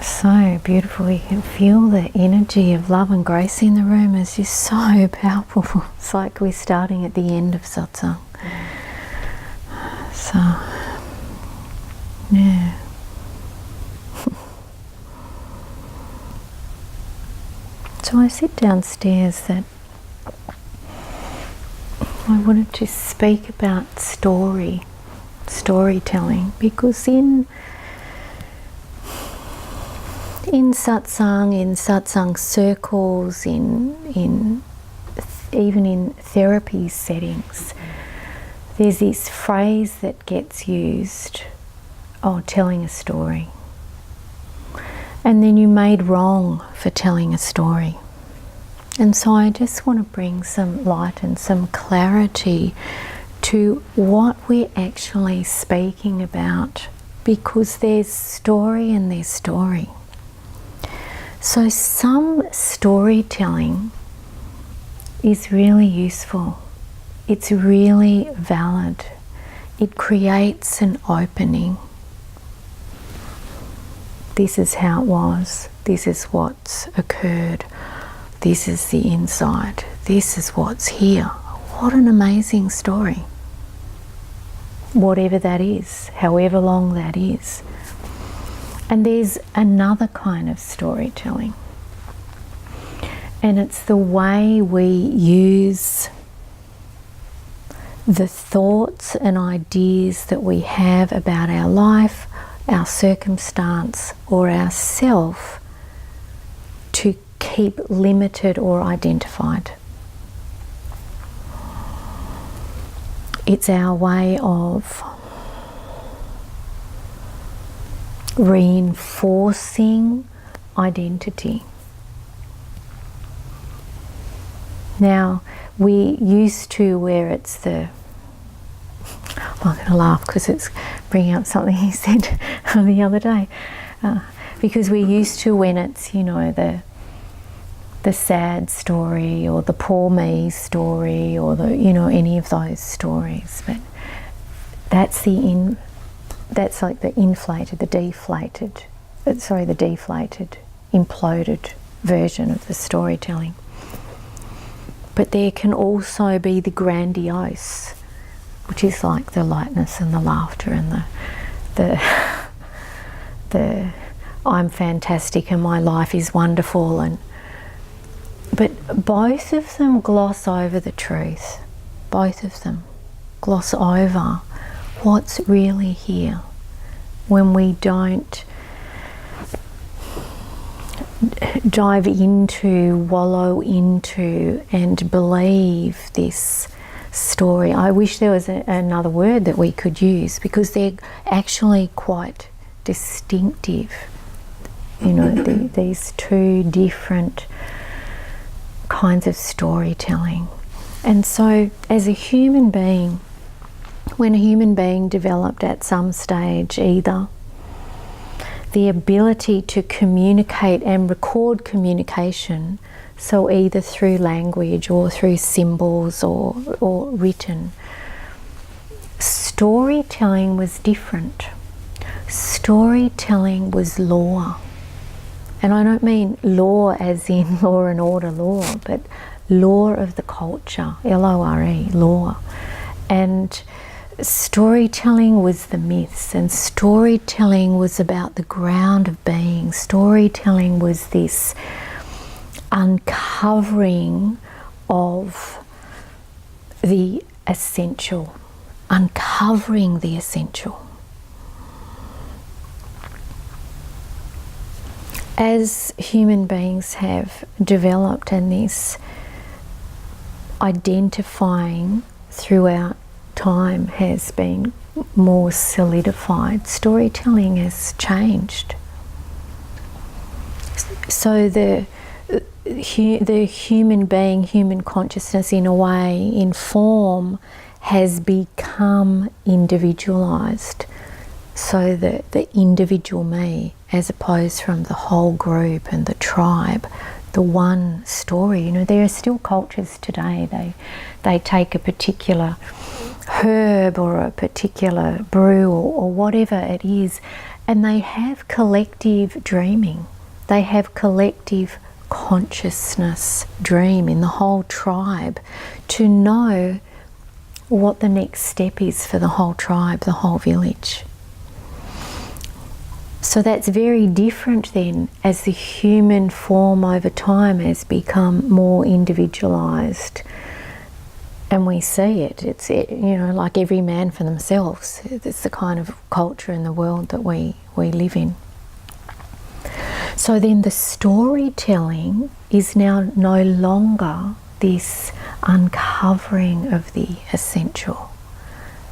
So beautiful. You can feel the energy of love and grace in the room is just so powerful. It's like we're starting at the end of satsang. So, yeah. So I said downstairs that I wanted to speak about storytelling, because in satsang circles, even in therapy settings, there's this phrase that gets used, telling a story. And then you're made wrong for telling a story. And so I just want to bring some light and some clarity to what we're actually speaking about, because there's story and there's story. So some storytelling is really useful. It's really valid. It creates an opening. This is how it was. This is what's occurred. This is the inside. This is what's here. What an amazing story. Whatever that is, however long that is. And there's another kind of storytelling. And it's the way we use the thoughts and ideas that we have about our life, our circumstance, or ourself to keep limited or identified. It's our way of reinforcing identity. Now, we used to where it's the, I'm going to laugh because it's bringing up something he said the other day, because we used to, when it's, the sad story or the poor me story or the, any of those stories, but that's like the deflated, imploded version of the storytelling. But there can also be the grandiose, which is like the lightness and the laughter and the I'm fantastic and my life is wonderful, but both of them gloss over the truth. Both of them gloss over what's really here when we don't dive into, wallow into, and believe this story. I wish there was another word that we could use, because they're actually quite distinctive. These two different kinds of storytelling. And so as a human being, when a human being developed at some stage either the ability to communicate and record communication, so either through language or through symbols or written, storytelling was different. Storytelling was law. And I don't mean law as in law and order law, but law of the culture, L-O-R-E, law. And storytelling was the myths, and storytelling was about the ground of being. Storytelling was this uncovering of the essential, uncovering the essential. As human beings have developed, and this identifying throughout time has been more solidified, storytelling has changed. So the human being, human consciousness in a way, in form, has become individualized. So the individual me, as opposed from the whole group and the tribe, the one story. You know, there are still cultures today, they take a particular herb or a particular brew or whatever it is, and they have collective dreaming. They have collective consciousness dream in the whole tribe to know what the next step is for the whole tribe, the whole village. So that's very different then as the human form over time has become more individualized. And we see it. It's, you know, like every man for themselves. It's the kind of culture in the world that we live in. So then the storytelling is now no longer this uncovering of the essential.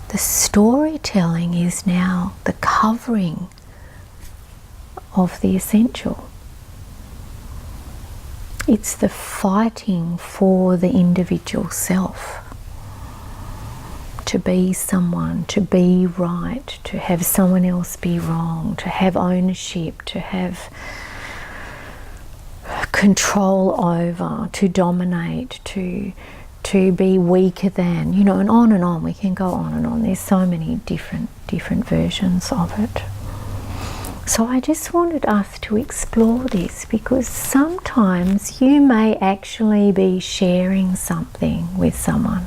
The storytelling is now the covering of the essential. It's the fighting for the individual self. To be someone, to be right, to have someone else be wrong, to have ownership, to have control over, to dominate, to be weaker than, you know, and on. We can go on and on. There's so many different versions of it. So I just wanted us to explore this, because sometimes you may actually be sharing something with someone,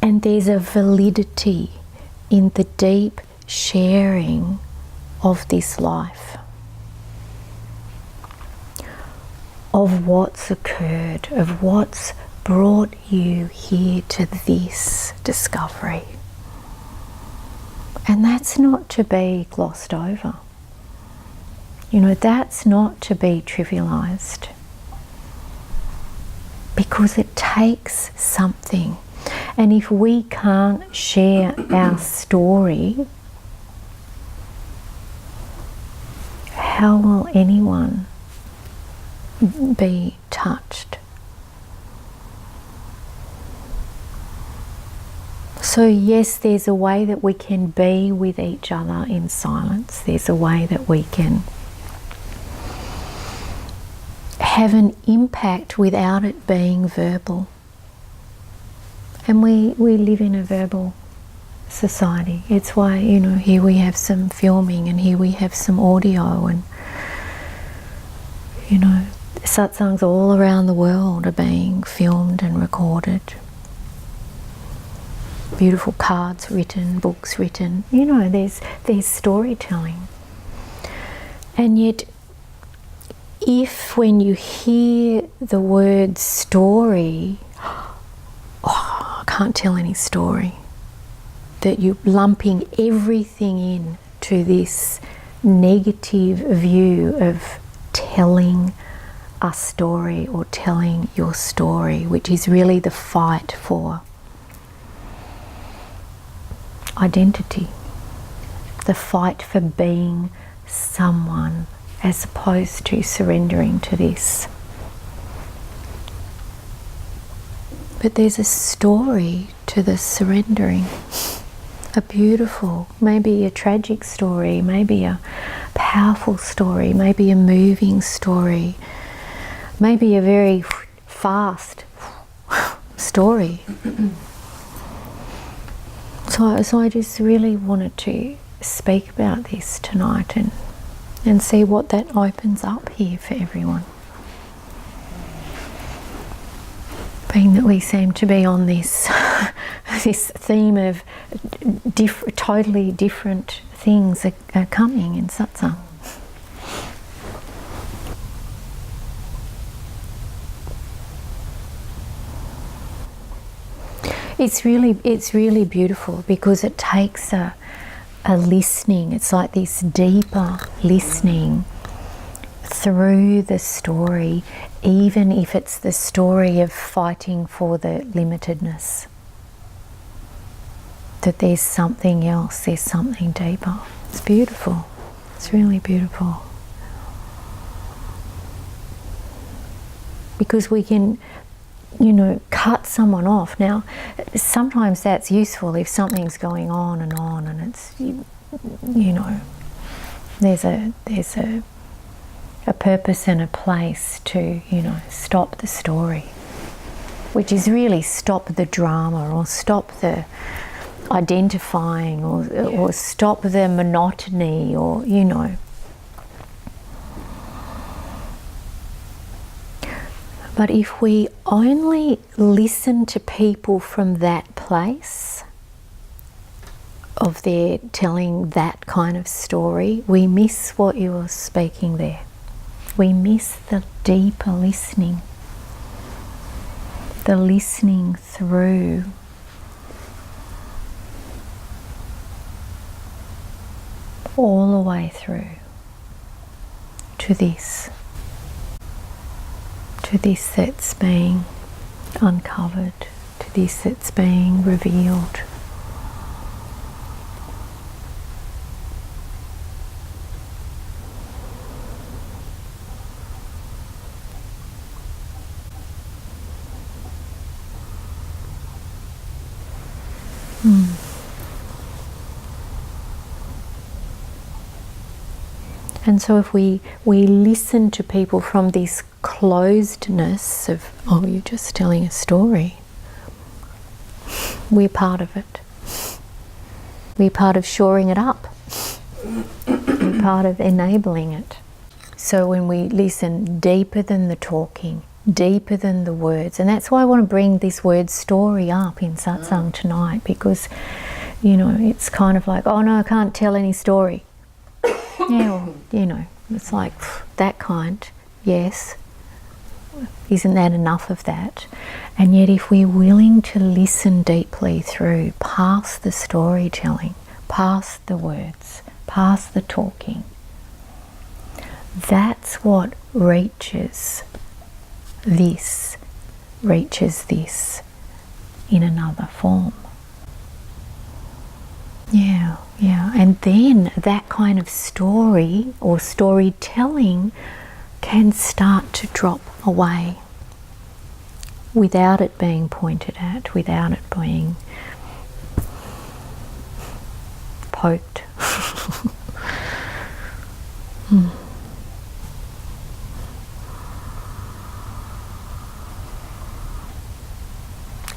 and there's a validity in the deep sharing of this life, of what's occurred, of what's brought you here to this discovery. And that's not to be glossed over. You know, that's not to be trivialized, because it takes something. And if we can't share our story, how will anyone be touched? So yes, there's a way that we can be with each other in silence. There's a way that we can have an impact without it being verbal. And we live in a verbal society. It's why, you know, here we have some filming and here we have some audio, and, you know, satsangs all around the world are being filmed and recorded. Beautiful cards written, books written, you know, there's storytelling. And yet, if when you hear the word story, I can't tell any story, that you're lumping everything in to this negative view of telling a story or telling your story, which is really the fight for identity, the fight for being someone, as opposed to surrendering to this. But there's a story to the surrendering, a beautiful, maybe a tragic story, maybe a powerful story, maybe a moving story, maybe a very fast story. So I just really wanted to speak about this tonight and see what that opens up here for everyone. Being that we seem to be on this this theme of totally different things are coming in satsang. It's really beautiful, because it takes a listening. It's like this deeper listening through the story, even if it's the story of fighting for the limitedness. That there's something else, there's something deeper. It's beautiful. It's really beautiful. Because we can, you know, cut someone off. Now, sometimes that's useful if something's going on and it's, you know, there's a a purpose and a place to, stop the story, which is really stop the drama, or stop the identifying, or stop the monotony, or But if we only listen to people from that place of their telling that kind of story, we miss what you were speaking there. We miss the deeper listening, the listening through. All the way through to this that's being uncovered, to this that's being revealed. And so if we listen to people from this closedness of, oh, you're just telling a story, we're part of it. We're part of shoring it up. We're part of enabling it. So when we listen deeper than the talking, deeper than the words, and that's why I want to bring this word story up in Satsang tonight, because, it's kind of like, oh no, I can't tell any story. Yeah, well, it's like that kind, yes. Isn't that enough of that? And yet if we're willing to listen deeply through, past the storytelling, past the words, past the talking, that's what reaches this in another form. Yeah. And then that kind of story or storytelling can start to drop away without it being pointed at, without it being poked.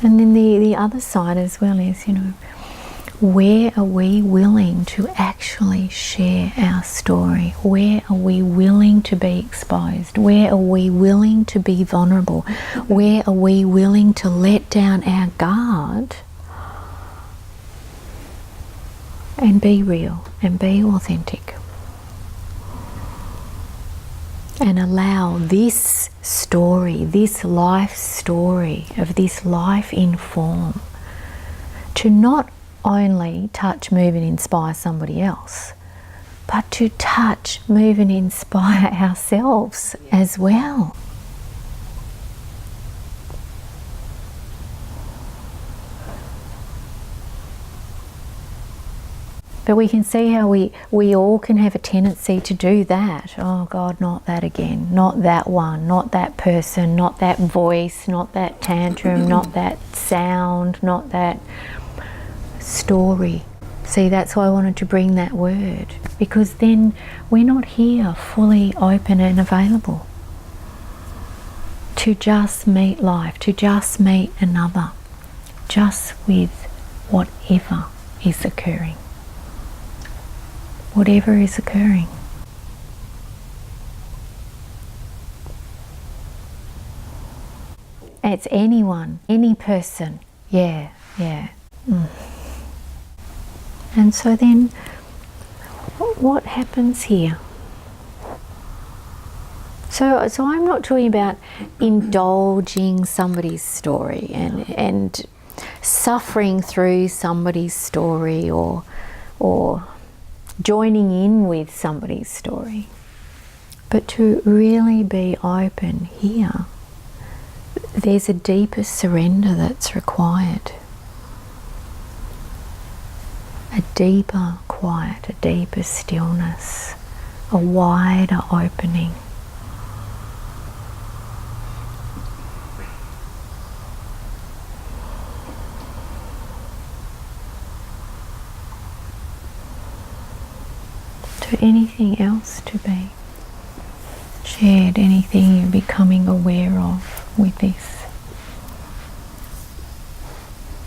And then the other side as well is, where are we willing to actually share our story? Where are we willing to be exposed? Where are we willing to be vulnerable? Where are we willing to let down our guard and be real and be authentic? And allow this story, this life story of this life in form, to not only touch, move and inspire somebody else, but to touch, move and inspire ourselves as well. But we can see how we all can have a tendency to do that. Oh God, not that again, not that one, not that person, not that voice, not that tantrum, not that sound, not that story. See, that's why I wanted to bring that word, because then we're not here fully open and available to just meet life, to just meet another, just with whatever is occurring. Whatever is occurring. It's anyone, any person. Yeah. And so then, what happens here? So I'm not talking about indulging somebody's story and suffering through somebody's story or joining in with somebody's story, but to really be open here. There's a deeper surrender that's required. A deeper quiet, a deeper stillness, a wider opening. To anything else to be head, anything you're becoming aware of with this.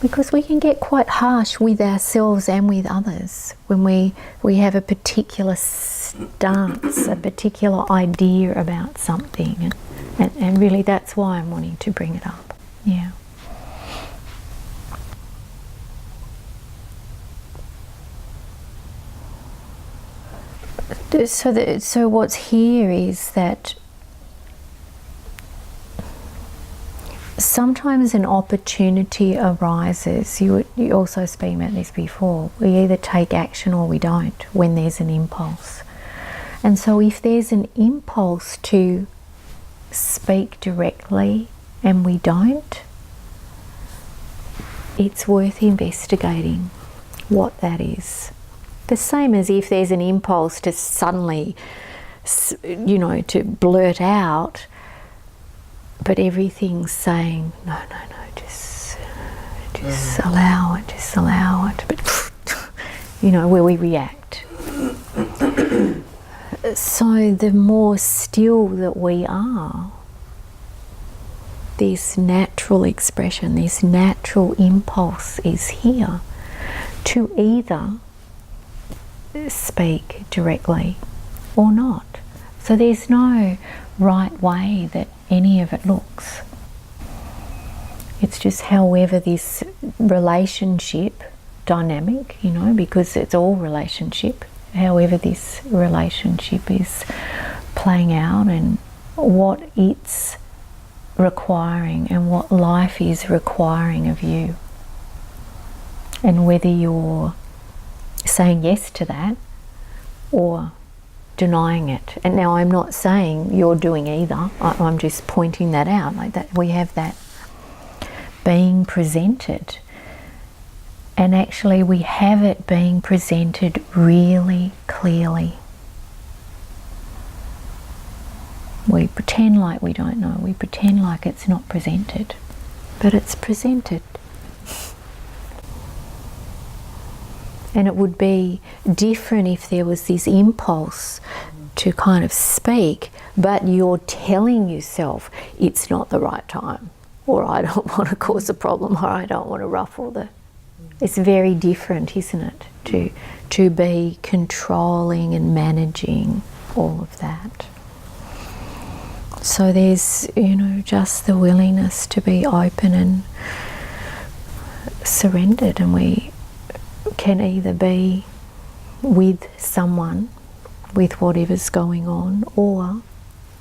Because we can get quite harsh with ourselves and with others when we have a particular stance, a particular idea about something. And really that's why I'm wanting to bring it up. Yeah. So what's here is that sometimes an opportunity arises. You also spoke about this before. We either take action or we don't when there's an impulse. And so if there's an impulse to speak directly and we don't, it's worth investigating what that is. The same as if there's an impulse to suddenly, to blurt out, but everything's saying, no, just allow it, but, where we react. So the more still that we are, this natural expression, this natural impulse is here to either speak directly or not. So there's no right way that any of it looks. It's just however this relationship dynamic, because it's all relationship, however this relationship is playing out and what it's requiring and what life is requiring of you, and whether you're saying yes to that or denying it. And now I'm not saying you're doing either, I'm just pointing that out, like that we have that being presented, and actually we have it being presented really clearly. We pretend like we don't know, we pretend like it's not presented, but it's presented. And it would be different if there was this impulse to kind of speak, but you're telling yourself it's not the right time, or I don't want to cause a problem, or I don't want to ruffle the... It's very different, isn't it, to be controlling and managing all of that. So there's, just the willingness to be open and surrendered, and we can either be with someone, with whatever's going on, or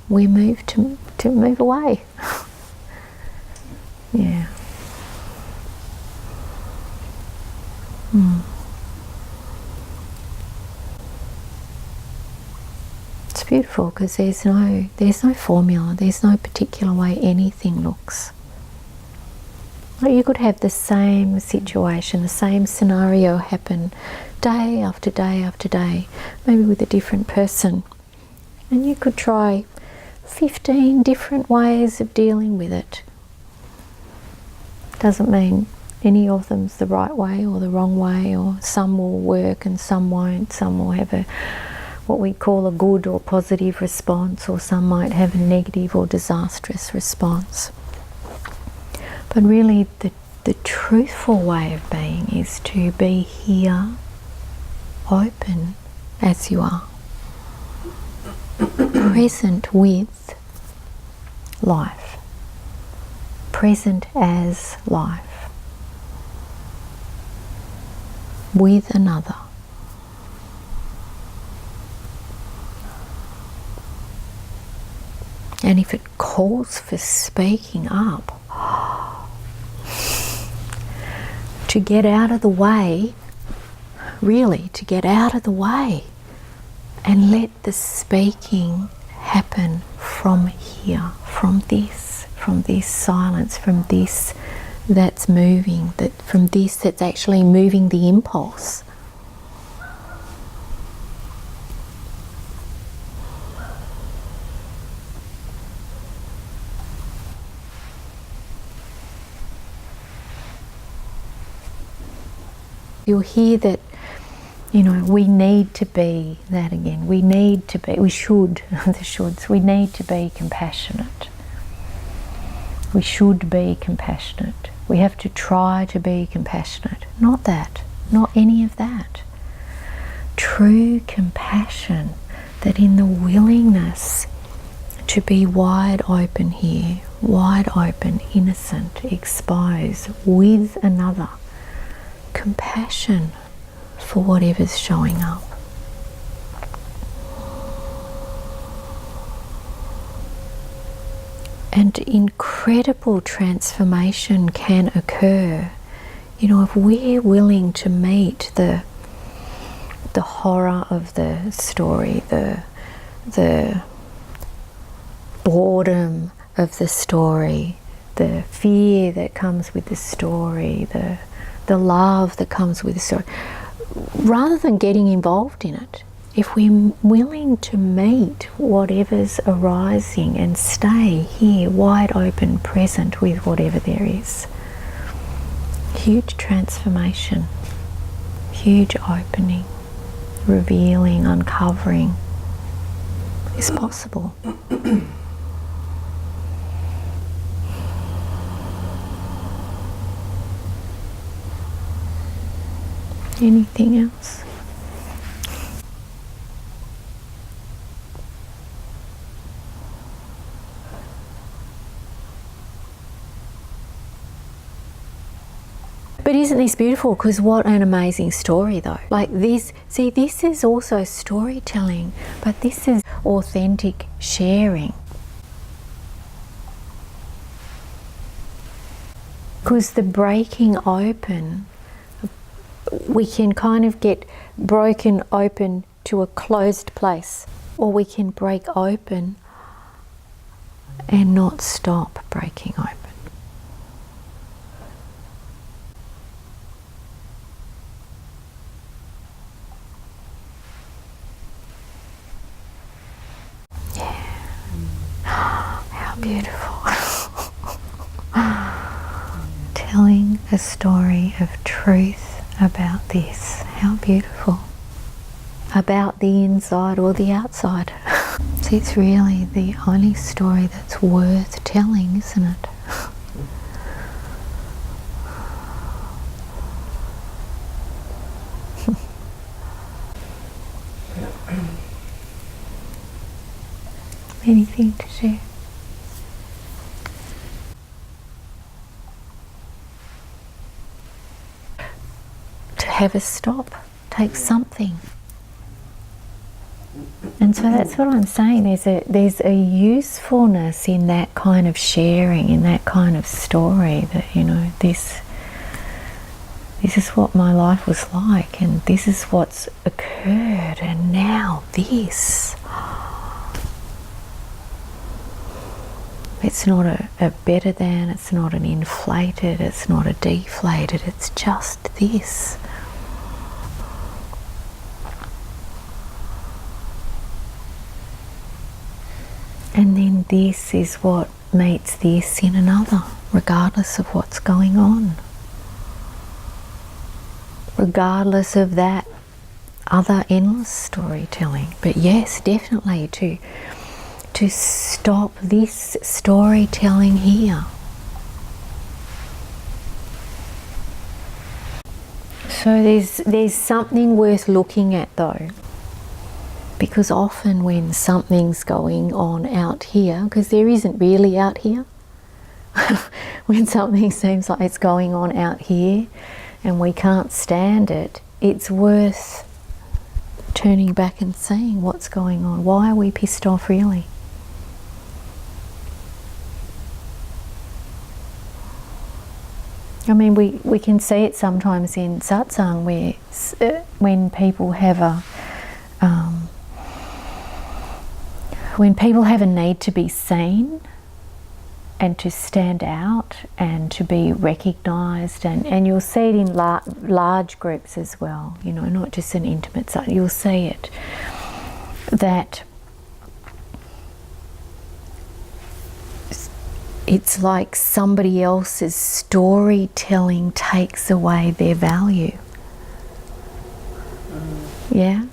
we move to move away. Yeah. It's beautiful because there's no formula, there's no particular way anything looks. You could have the same situation, the same scenario happen day after day after day, maybe with a different person. And you could try 15 different ways of dealing with it. Doesn't mean any of them's the right way or the wrong way, or some will work and some won't. Some will have what we call a good or positive response, or some might have a negative or disastrous response. But really the truthful way of being is to be here, open as you are, present with life, present as life, with another. And if it calls for speaking up, to get out of the way, really to get out of the way and let the speaking happen from here, from this silence, from this that's moving, from this that's actually moving the impulse. You'll hear that You know, we need to be that again. We need to be, we should, the shoulds, we need to be compassionate. We should be compassionate. We have to try to be compassionate. Not that, not any of that. True compassion, that in the willingness to be wide open here, wide open, innocent, exposed with another, compassion for whatever's showing up. And incredible transformation can occur, you know, if we're willing to meet the horror of the story, the boredom of the story, the fear that comes with the story, the love that comes with the story, rather than getting involved in it. If we're willing to meet whatever's arising and stay here wide open, present with whatever there is, huge transformation, huge opening, revealing, uncovering is possible. Anything else? But isn't this beautiful? Because what an amazing story though. Like this, see, this is also storytelling, but this is authentic sharing. Because the breaking open, we can kind of get broken open to a closed place, or we can break open and not stop breaking open. How beautiful. Telling a story of truth about this. How beautiful. About the inside or the outside. See, it's really the only story that's worth telling, isn't it? Anything to share? To have a stop takes something. And so that's what I'm saying. There's a usefulness in that kind of sharing, in that kind of story, that, you know, this is what my life was like, and this is what's occurred, and now this. It's not a better than, it's not an inflated, it's not a deflated, it's just this. And then this is what meets this in another, regardless of what's going on. Regardless of that other endless storytelling. But yes, definitely to stop this storytelling here. So there's something worth looking at though. Because often when something's going on out here, because there isn't really out here, when something seems like it's going on out here and we can't stand it, it's worth turning back and seeing what's going on. Why are we pissed off really? I mean, we can see it sometimes in Satsang where when people have a need to be seen and to stand out and to be recognised, and you'll see it in large groups as well, you know, not just an intimate side, you'll see it, that it's like somebody else's storytelling takes away their value. Yeah?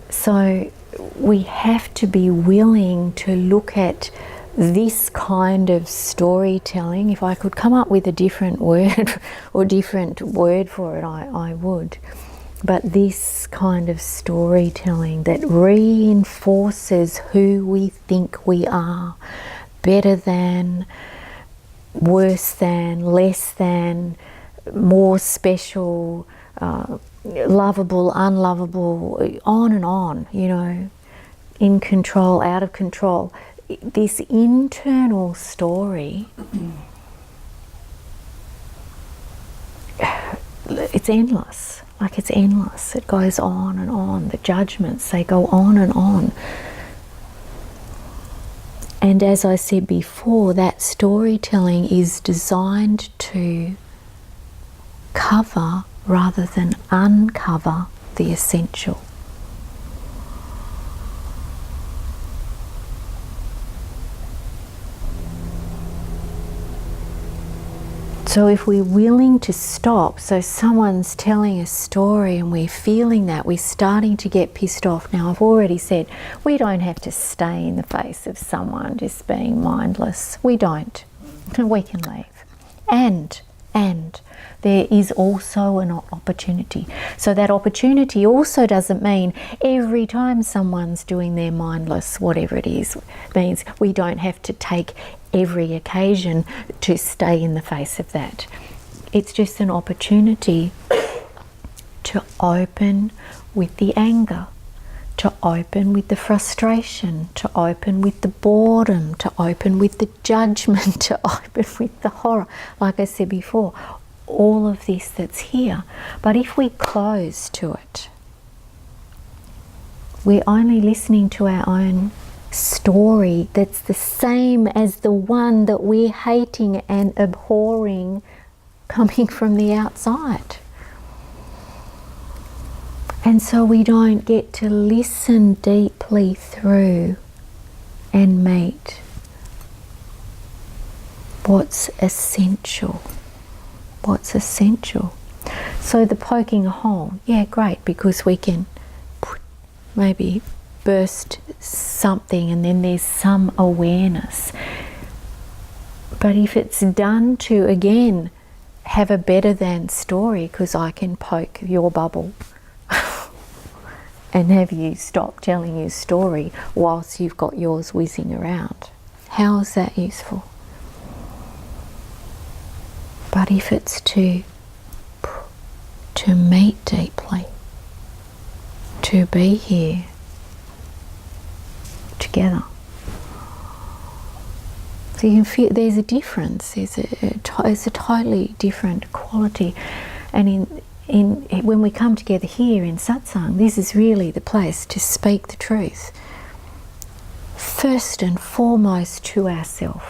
So we have to be willing to look at this kind of storytelling. If I could come up with a different word or different word for it, I would. But this kind of storytelling that reinforces who we think we are, better than, worse than, less than, more special, lovable, unlovable, on and on, you know, in control, out of control. This internal story, it's endless. Like, it's endless. It goes on and on. The judgments, they go on and on. And as I said before, that storytelling is designed to cover rather than uncover the essential. So if we're willing to stop, so someone's telling a story and we're feeling that, we're starting to get pissed off. Now, I've already said, we don't have to stay in the face of someone just being mindless. We don't. We can leave. And there is also an opportunity. So that opportunity also doesn't mean every time someone's doing their mindless, whatever it is, means we don't have to take every occasion to stay in the face of that. It's just an opportunity to open with the anger, to open with the frustration, to open with the boredom, to open with the judgment, to open with the horror. Like I said before, all of this that's here. But if we close to it, we're only listening to our own story that's the same as the one that we're hating and abhorring coming from the outside. And so we don't get to listen deeply through and meet what's essential. What's essential. So the poking a hole, yeah, great, because we can maybe burst something and then there's some awareness. But if it's done to, again, have a better than story, because I can poke your bubble and have you stop telling your story whilst you've got yours whizzing around. How is that useful? But if it's to meet deeply, to be here together. So you can feel there's a difference. There's a totally different quality. And when we come together here in Satsang, this is really the place to speak the truth. First and foremost to ourselves.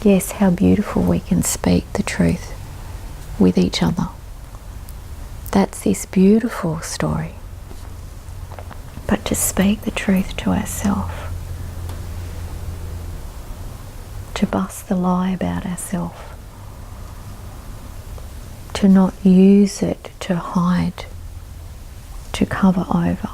Yes, how beautiful we can speak the truth with each other. That's this beautiful story. But to speak the truth to ourselves, to bust the lie about ourselves, to not use it to hide, to cover over.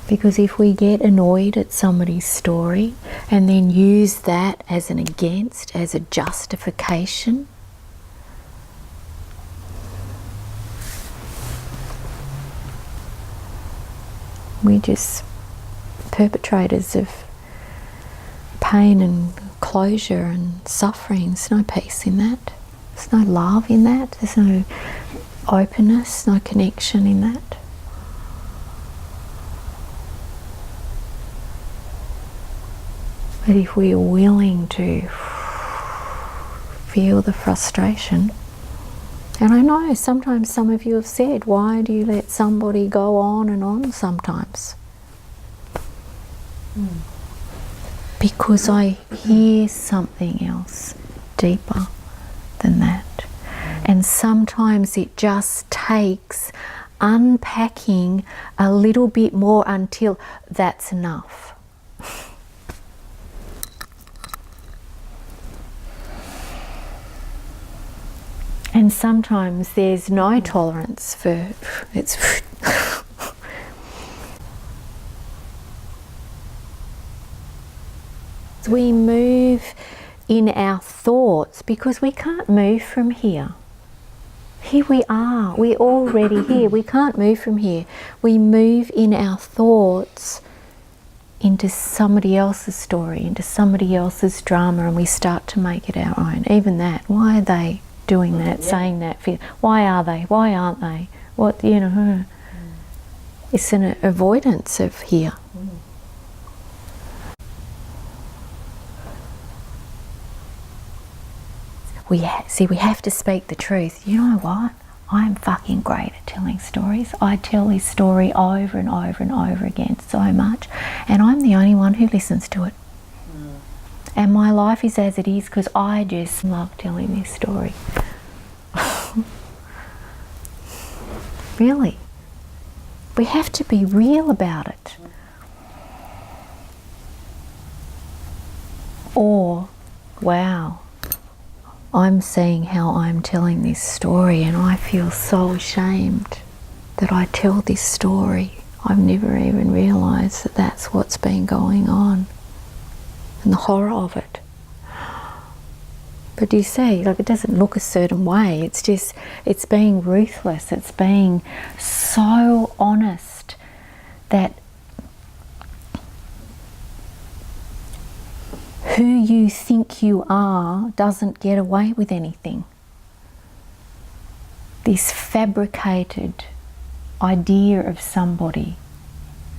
Because if we get annoyed at somebody's story and then use that as an against, as a justification, we're just perpetrators of pain and closure and suffering. There's no peace in that. There's no love in that. There's no openness, no connection in that. But if we are willing to feel the frustration, and I know sometimes some of you have said, why do you let somebody go on and on sometimes? Because I hear something else deeper than that. And sometimes it just takes unpacking a little bit more until that's enough. And sometimes there's no tolerance for it's. We move in our thoughts because we can't move from here. Here we are, we're already here, we can't move from here. We move in our thoughts into somebody else's story, into somebody else's drama, and we start to make it our own. Even that, why are they doing that, saying that? Why are they? Why aren't they? What, you know, it's an avoidance of here. We have to speak the truth. You know what? I'm fucking great at telling stories. I tell this story over and over and over again so much, and I'm the only one who listens to it. And my life is as it is because I just love telling this story. Really. We have to be real about it. Or, wow, I'm seeing how I'm telling this story and I feel so ashamed that I tell this story. I've never even realised that that's what's been going on and the horror of it. But do you see, like, it doesn't look a certain way. It's just, it's being ruthless. It's being so honest that who you think you are doesn't get away with anything. This fabricated idea of somebody,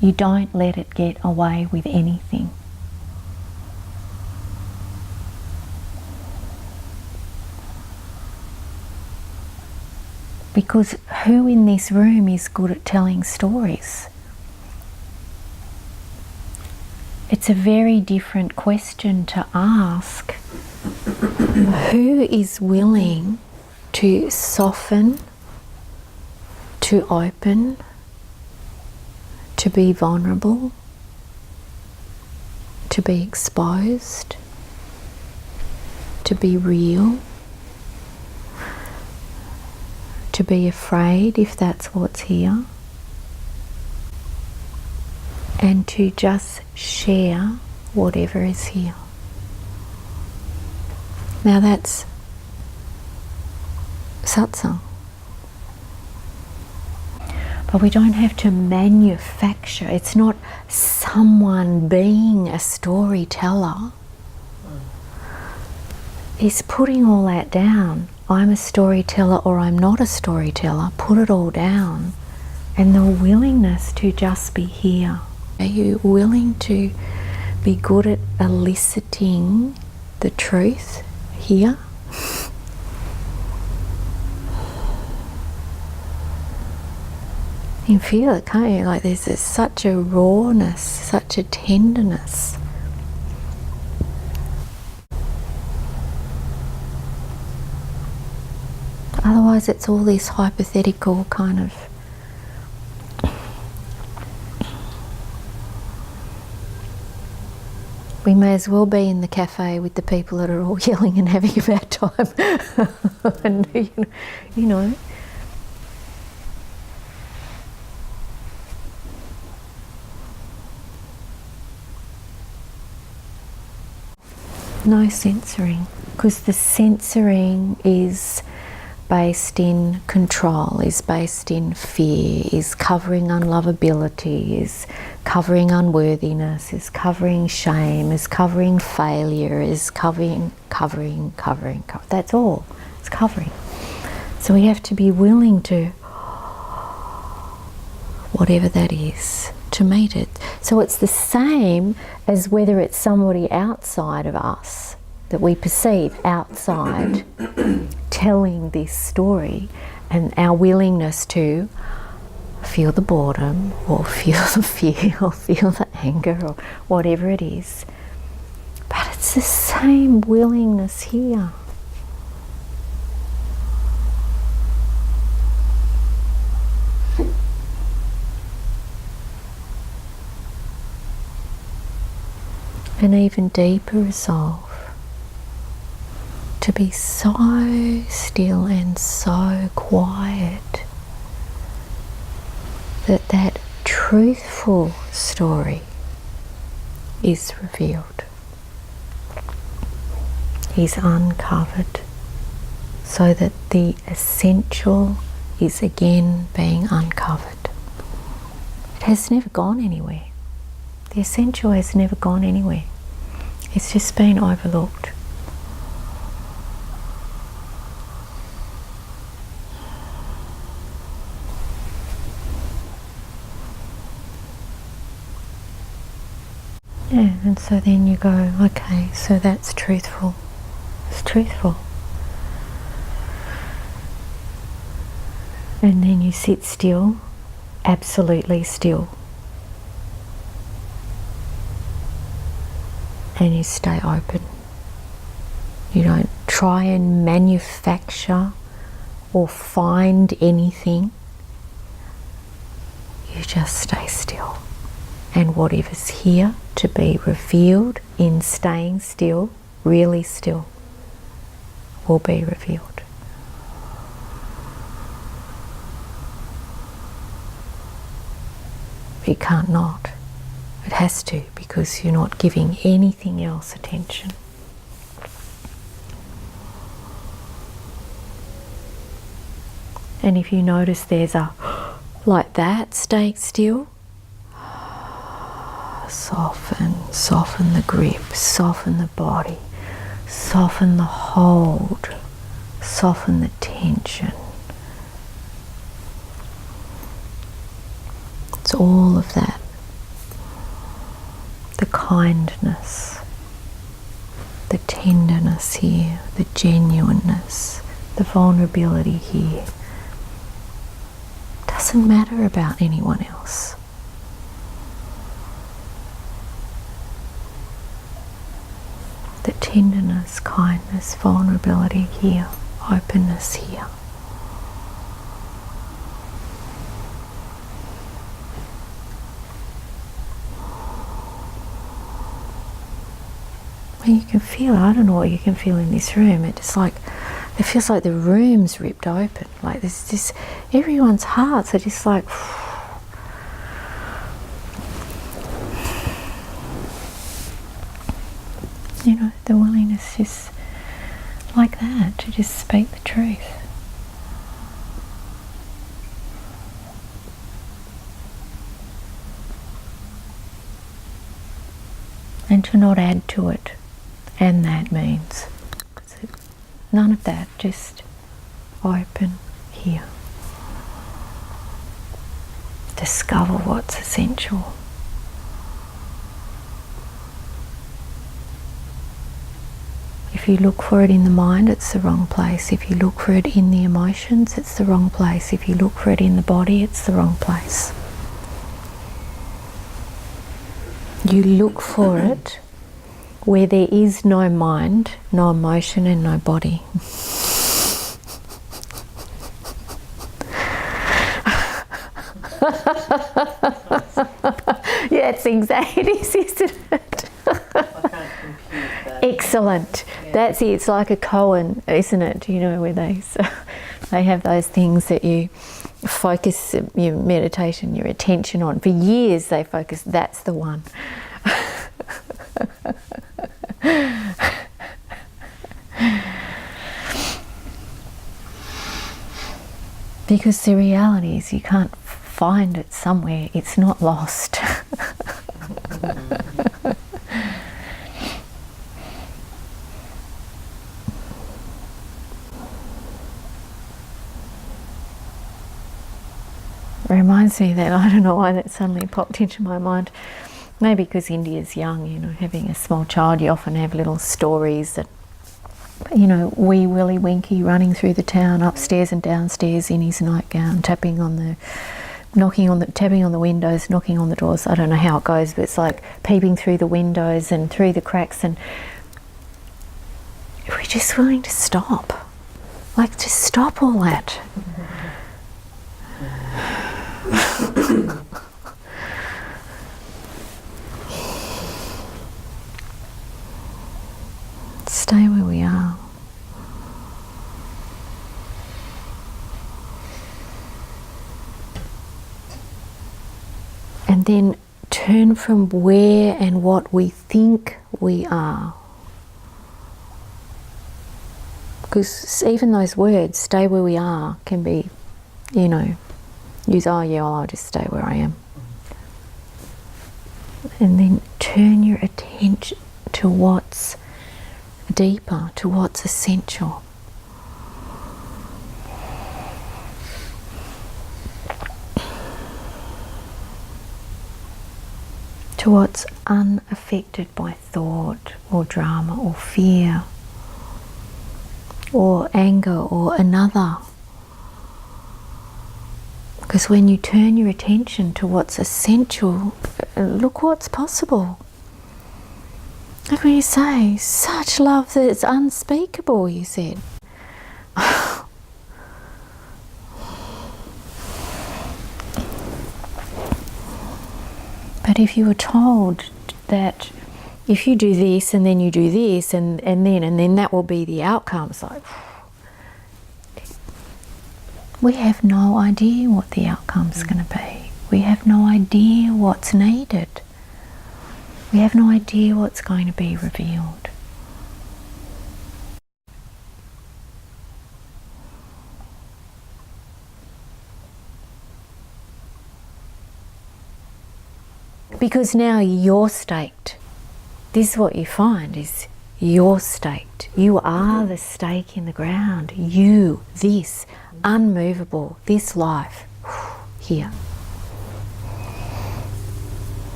you don't let it get away with anything. Because who in this room is good at telling stories? It's a very different question to ask. Who is willing to soften, to open, to be vulnerable, to be exposed, to be real, to be afraid if that's what's here, and to just share whatever is here. Now that's satsang. But we don't have to manufacture. It's not someone being a storyteller. It's putting all that down. I'm a storyteller or I'm not a storyteller. Put it all down. And the willingness to just be here. Are you willing to be good at eliciting the truth here? You can feel it, can't you? Like there's such a rawness, such a tenderness. Otherwise it's all this hypothetical kind of we may as well be in the cafe with the people that are all yelling and having a bad time. And you know. No censoring, because the censoring is based in control, is based in fear, is covering unlovability, is covering unworthiness, is covering shame, is covering failure, is covering. That's all. It's covering. So we have to be willing to, whatever that is, to meet it. So it's the same as whether it's somebody outside of us that we perceive outside telling this story, and our willingness to feel the boredom or feel the fear or feel the anger or whatever it is. But it's the same willingness here. An even deeper resolve to be so still and so quiet that that truthful story is revealed, is uncovered, so that the essential is again being uncovered. It has never gone anywhere. The essential has never gone anywhere. It's just been overlooked. Yeah, and so then you go, okay, so that's truthful. It's truthful. And then you sit still, absolutely still. And you stay open. You don't try and manufacture or find anything. You just stay still. And whatever's here to be revealed in staying still, really still, will be revealed. It can't not. It has to, because you're not giving anything else attention. And if you notice there's a like that, stay still. Soften the grip, soften the body, soften the hold, soften the tension. It's all of that. The kindness, the tenderness here, the genuineness, the vulnerability here. Doesn't matter about anyone else. The tenderness, kindness, vulnerability here, openness here. And you can feel, I don't know what you can feel in this room, it feels like the room's ripped open. Like there's this, everyone's hearts are just like, you know, the willingness just like that to just speak the truth. And to not add to it, and that means none of that, just open here. Discover what's essential. If you look for it in the mind, it's the wrong place. If you look for it in the emotions, it's the wrong place. If you look for it in the body, it's the wrong place. You look for it where there is no mind, no emotion, and no body. Yeah, it's exactly, it is, isn't it? Excellent. Yeah. That's it. It's like a koan, isn't it? You know, where they have those things that you focus your meditation, your attention on. For years they focus, that's the one. Because the reality is you can't find it somewhere. It's not lost. Reminds me that, I don't know why that suddenly popped into my mind. Maybe because India's young, you know, having a small child, you often have little stories that, you know, wee Willie Winky running through the town, upstairs and downstairs in his nightgown, tapping on the windows, knocking on the doors. I don't know how it goes, but it's like peeping through the windows and through the cracks. And if we're just willing to stop, like just stop all that. Stay where we are. And then turn from where and what we think we are. Because even those words, stay where we are, can be, use, oh yeah, well, I'll just stay where I am. And then turn your attention to what's deeper, to what's essential. To what's unaffected by thought or drama or fear or anger or another. Because when you turn your attention to what's essential, look what's possible. Like when you say, such love that it's unspeakable, you said. But if you were told that if you do this and then you do this and then that will be the outcome, it's like, we have no idea what the outcome's going to be. We have no idea what's needed. We have no idea what's going to be revealed. Because now you're staked. This is what you find, is you're staked. You are the stake in the ground. You, this, unmovable, this life, here.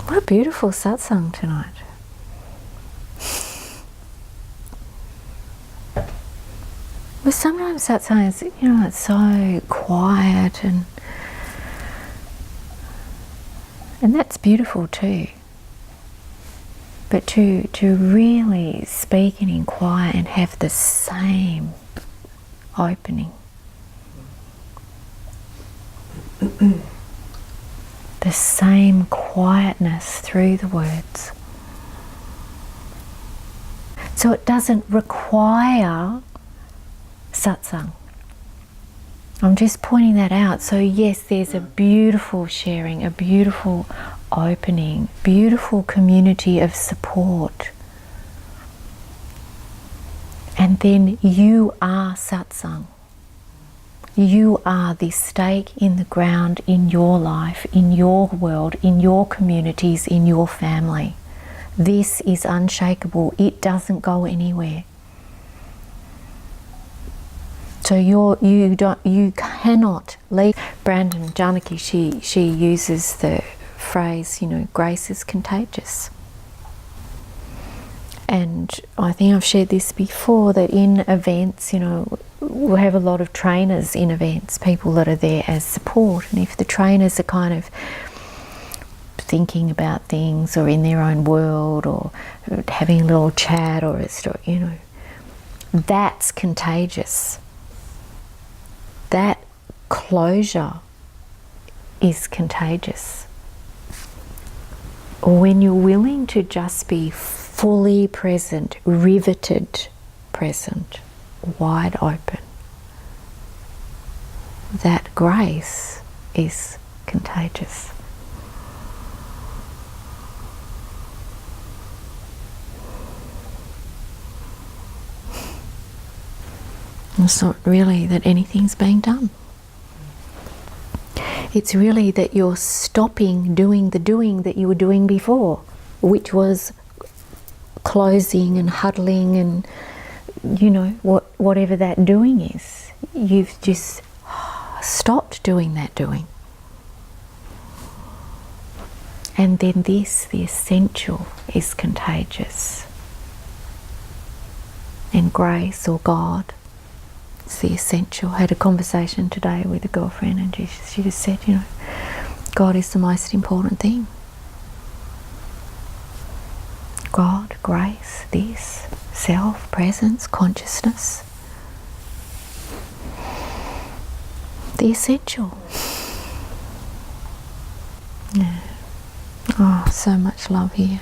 What a beautiful satsang tonight. But sometimes satsang is, it's so quiet and that's beautiful too. But to really speak and in quiet and have the same opening. The same quietness through the words. So it doesn't require satsang. I'm just pointing that out. So yes, there's a beautiful sharing, a beautiful opening, beautiful community of support. And then you are satsang. You are the stake in the ground in your life, in your world, in your communities, in your family. This is unshakable. It doesn't go anywhere. So you cannot leave. Brandon Janaki, she uses the phrase, grace is contagious. And I think I've shared this before, that in events, we'll have a lot of trainers in events, people that are there as support. And if the trainers are kind of thinking about things or in their own world or having a little chat or a story, that's contagious. That closure is contagious. When you're willing to just be fully present, riveted present, wide open, that grace is contagious. It's not really that anything's being done. It's really that you're stopping doing the doing that you were doing before, which was closing and huddling and, whatever that doing is. You've just stopped doing that doing. And then this, the essential, is contagious. And grace or God, it's the essential. I had a conversation today with a girlfriend and she just said, God is the most important thing. God, grace, this, self, presence, consciousness. The essential. Yeah. Oh, so much love here.